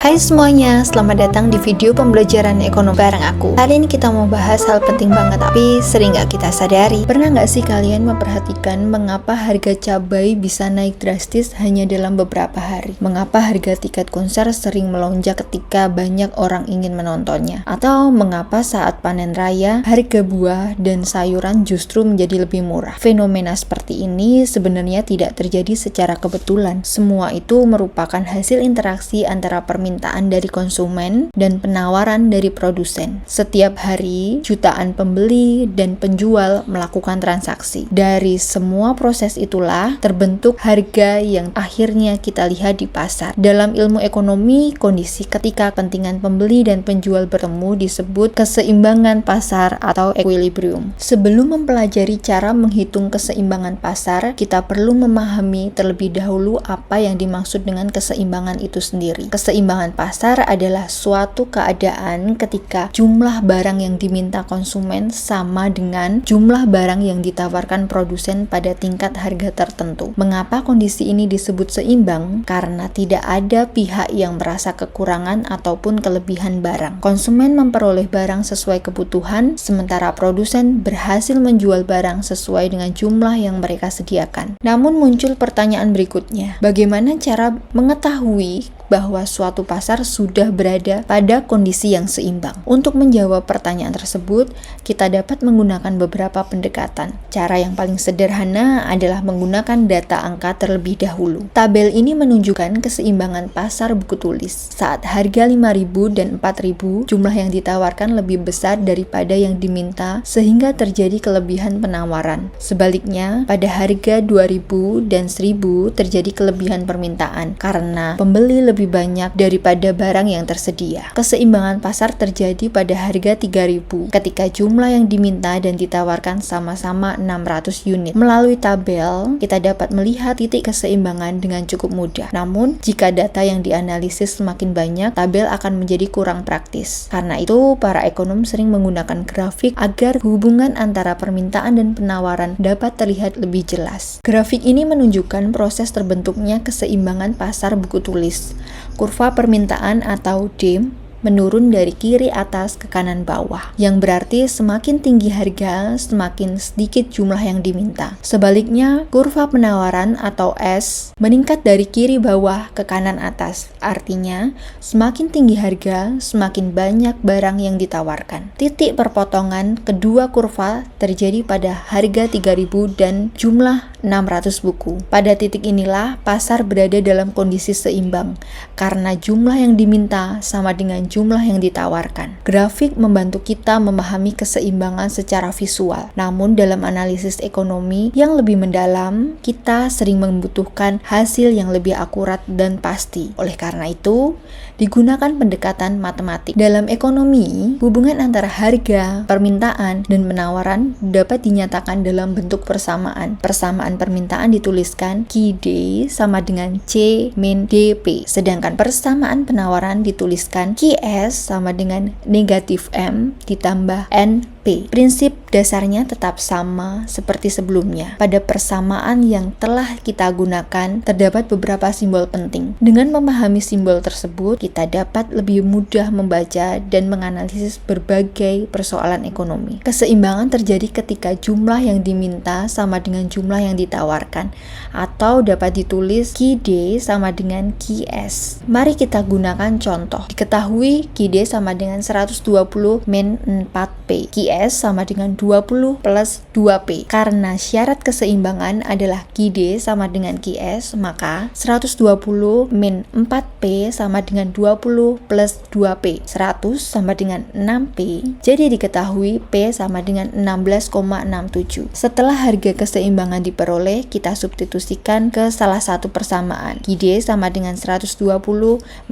Hai semuanya, selamat datang di video pembelajaran ekonomi bareng aku. Hari ini kita mau bahas hal penting banget, tapi sering gak kita sadari. Pernah gak sih kalian memperhatikan mengapa harga cabai bisa naik drastis hanya dalam beberapa hari? Mengapa harga tiket konser sering melonjak ketika banyak orang ingin menontonnya? Atau mengapa saat panen raya, harga buah dan sayuran justru menjadi lebih murah? Fenomena seperti ini sebenarnya tidak terjadi secara kebetulan. Semua itu merupakan hasil interaksi antara permintaan dari konsumen dan penawaran dari produsen. Setiap hari, jutaan pembeli dan penjual melakukan transaksi. Dari semua proses itulah terbentuk harga yang akhirnya kita lihat di pasar. Dalam ilmu ekonomi, kondisi ketika kepentingan pembeli dan penjual bertemu disebut keseimbangan pasar atau equilibrium. Sebelum mempelajari cara menghitung keseimbangan pasar, kita perlu memahami terlebih dahulu apa yang dimaksud dengan keseimbangan itu sendiri. Keseimbangan pasar adalah suatu keadaan ketika jumlah barang yang diminta konsumen sama dengan jumlah barang yang ditawarkan produsen pada tingkat harga tertentu. Mengapa kondisi ini disebut seimbang? Karena tidak ada pihak yang merasa kekurangan ataupun kelebihan barang. Konsumen memperoleh barang sesuai kebutuhan, sementara produsen berhasil menjual barang sesuai dengan jumlah yang mereka sediakan. Namun muncul pertanyaan berikutnya, bagaimana cara mengetahui bahwa suatu pasar sudah berada pada kondisi yang seimbang? Untuk menjawab pertanyaan tersebut, kita dapat menggunakan beberapa pendekatan. Cara yang paling sederhana adalah menggunakan data angka terlebih dahulu. Tabel ini menunjukkan keseimbangan pasar buku tulis. Saat harga 5.000 dan 4.000, jumlah yang ditawarkan lebih besar daripada yang diminta sehingga terjadi kelebihan penawaran. Sebaliknya, pada harga 2.000 dan 1.000 terjadi kelebihan permintaan karena pembeli lebih banyak daripada barang yang tersedia. Keseimbangan pasar terjadi pada harga 3.000 ketika jumlah yang diminta dan ditawarkan sama-sama 600 unit. Melalui tabel, kita dapat melihat titik keseimbangan dengan cukup mudah. Namun, jika data yang dianalisis semakin banyak, tabel akan menjadi kurang praktis. Karena itu, para ekonom sering menggunakan grafik agar hubungan antara permintaan dan penawaran dapat terlihat lebih jelas. Grafik ini menunjukkan proses terbentuknya keseimbangan pasar buku tulis. Kurva permintaan atau DIM menurun dari kiri atas ke kanan bawah, yang berarti semakin tinggi harga, semakin sedikit jumlah yang diminta. Sebaliknya, kurva penawaran atau S meningkat dari kiri bawah ke kanan atas, artinya semakin tinggi harga, semakin banyak barang yang ditawarkan. Titik perpotongan kedua kurva terjadi pada harga 3.000 dan jumlah 600 buku. Pada titik inilah pasar berada dalam kondisi seimbang, karena jumlah yang diminta sama dengan jumlah yang ditawarkan. Grafik membantu kita memahami keseimbangan secara visual. Namun dalam analisis ekonomi yang lebih mendalam, kita sering membutuhkan hasil yang lebih akurat dan pasti. Oleh karena itu, digunakan pendekatan matematik. Dalam ekonomi, hubungan antara harga, permintaan, dan penawaran dapat dinyatakan dalam bentuk persamaan. Persamaan permintaan dituliskan QD sama dengan C min DP, sedangkan persamaan penawaran dituliskan QS sama dengan negatif M ditambah NP. Prinsip dasarnya tetap sama seperti sebelumnya. Pada persamaan yang telah kita gunakan, terdapat beberapa simbol penting. Dengan memahami simbol tersebut, kita dapat lebih mudah membaca dan menganalisis berbagai persoalan ekonomi. Keseimbangan terjadi ketika jumlah yang diminta sama dengan jumlah yang ditawarkan, atau dapat ditulis QD sama dengan QS. Mari kita gunakan contoh. Diketahui QD sama dengan 120 min 4P. QS sama dengan 20 plus 2P. Karena syarat keseimbangan adalah QD sama dengan QS, maka 120 min 4P sama dengan 20 plus 2P. 100 sama dengan 6P. Jadi diketahui P sama dengan 16,67. Setelah harga keseimbangan diperoleh, kita substitusikan ke salah satu persamaan. QD sama dengan 120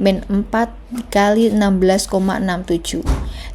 min 4 kali 16,67.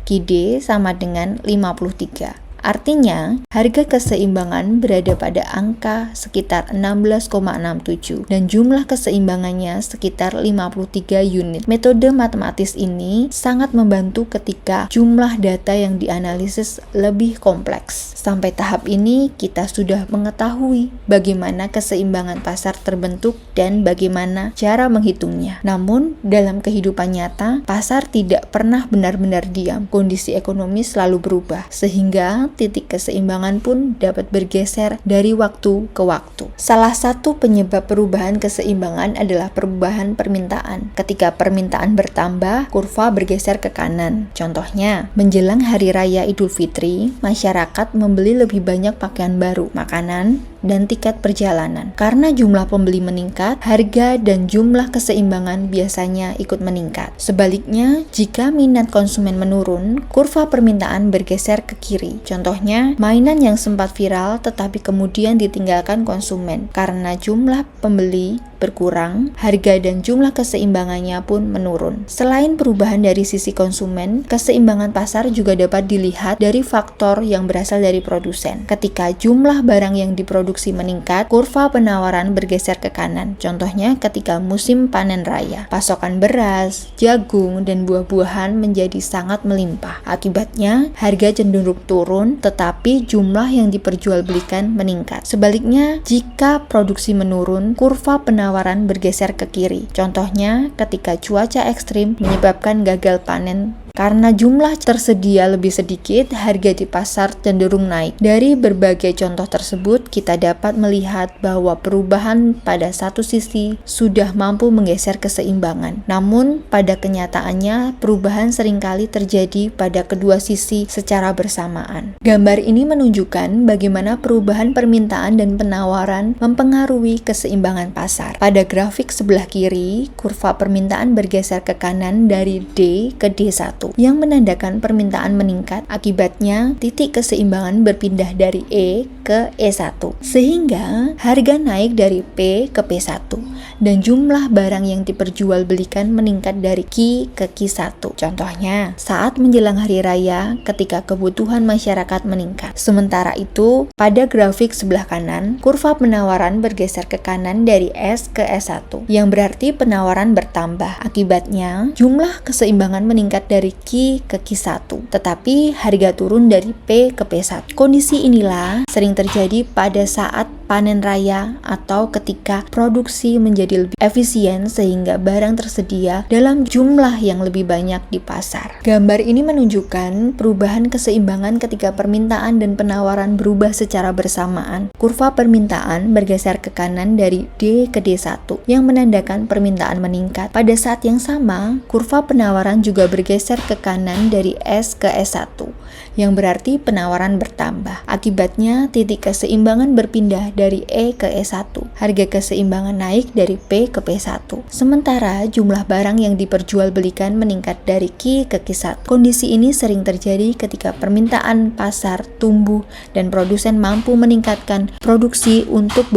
QD sama dengan 53. Artinya, harga keseimbangan berada pada angka sekitar 16,67 dan jumlah keseimbangannya sekitar 53 unit. Metode matematis ini sangat membantu ketika jumlah data yang dianalisis lebih kompleks. Sampai tahap ini, kita sudah mengetahui bagaimana keseimbangan pasar terbentuk dan bagaimana cara menghitungnya. Namun, dalam kehidupan nyata, pasar tidak pernah benar-benar diam. Kondisi ekonomi selalu berubah, sehingga titik keseimbangan pun dapat bergeser dari waktu ke waktu. Salah satu penyebab perubahan keseimbangan adalah perubahan permintaan. Ketika permintaan bertambah, kurva bergeser ke kanan. Contohnya, menjelang Hari Raya Idul Fitri, masyarakat membeli lebih banyak pakaian baru, makanan, dan tiket perjalanan. Karena jumlah pembeli meningkat, harga dan jumlah keseimbangan biasanya ikut meningkat. Sebaliknya, jika minat konsumen menurun, kurva permintaan bergeser ke kiri. Contohnya, mainan yang sempat viral tetapi kemudian ditinggalkan konsumen. Karena jumlah pembeli berkurang, harga dan jumlah keseimbangannya pun menurun. Selain perubahan dari sisi konsumen, keseimbangan pasar juga dapat dilihat dari faktor yang berasal dari produsen. Ketika jumlah barang yang diproduksi meningkat, kurva penawaran bergeser ke kanan. Contohnya ketika musim panen raya, pasokan beras, jagung, dan buah-buahan menjadi sangat melimpah. Akibatnya, harga cenderung turun, tetapi jumlah yang diperjualbelikan meningkat. Sebaliknya, jika produksi menurun, kurva penawaran bergeser ke kiri. Contohnya, ketika cuaca ekstrim menyebabkan gagal panen. Karena jumlah tersedia lebih sedikit, harga di pasar cenderung naik. Dari berbagai contoh tersebut, kita dapat melihat bahwa perubahan pada satu sisi sudah mampu menggeser keseimbangan. Namun, pada kenyataannya, perubahan seringkali terjadi pada kedua sisi secara bersamaan. Gambar ini menunjukkan bagaimana perubahan permintaan dan penawaran mempengaruhi keseimbangan pasar. Pada grafik sebelah kiri, kurva permintaan bergeser ke kanan dari D ke D1. Yang menandakan permintaan meningkat. Akibatnya, titik keseimbangan berpindah dari E ke E1, sehingga harga naik dari P ke P1 dan jumlah barang yang diperjualbelikan meningkat dari Q ke Q1. Contohnya, saat menjelang hari raya ketika kebutuhan masyarakat meningkat. Sementara itu, pada grafik sebelah kanan, kurva penawaran bergeser ke kanan dari S ke S1, yang berarti penawaran bertambah. Akibatnya, jumlah keseimbangan meningkat dari Q ke Q1, tetapi harga turun dari P ke P1. Kondisi inilah sering terjadi pada saat panen raya atau ketika produksi menjadi lebih efisien sehingga barang tersedia dalam jumlah yang lebih banyak di pasar. Gambar ini menunjukkan perubahan keseimbangan ketika permintaan dan penawaran berubah secara bersamaan. Kurva permintaan bergeser ke kanan dari D ke D1 yang menandakan permintaan meningkat. Pada saat yang sama, kurva penawaran juga bergeser ke kanan dari S ke S1 yang berarti penawaran bertambah. Akibatnya, titik keseimbangan berpindah dari E ke E1. Harga keseimbangan naik dari P ke P1. Sementara jumlah barang yang diperjualbelikan meningkat dari Q ke Q1. Kondisi ini sering terjadi ketika permintaan pasar tumbuh dan produsen mampu meningkatkan produksi untuk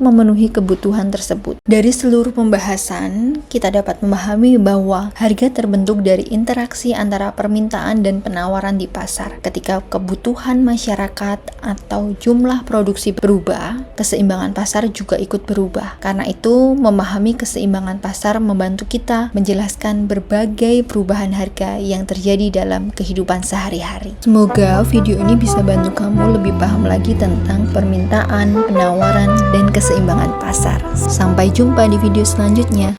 memenuhi kebutuhan tersebut. Dari seluruh pembahasan, kita dapat memahami bahwa harga terbentuk dari interaksi antara permintaan dan penawaran di pasar. Ketika kebutuhan masyarakat atau jumlah produksi berubah, keseimbangan pasar juga ikut berubah. Karena itu, memahami keseimbangan pasar membantu kita menjelaskan berbagai perubahan harga yang terjadi dalam kehidupan sehari-hari. Semoga video ini bisa bantu kamu lebih paham lagi tentang permintaan, penawaran, dan keseimbangan pasar. Sampai jumpa di video selanjutnya.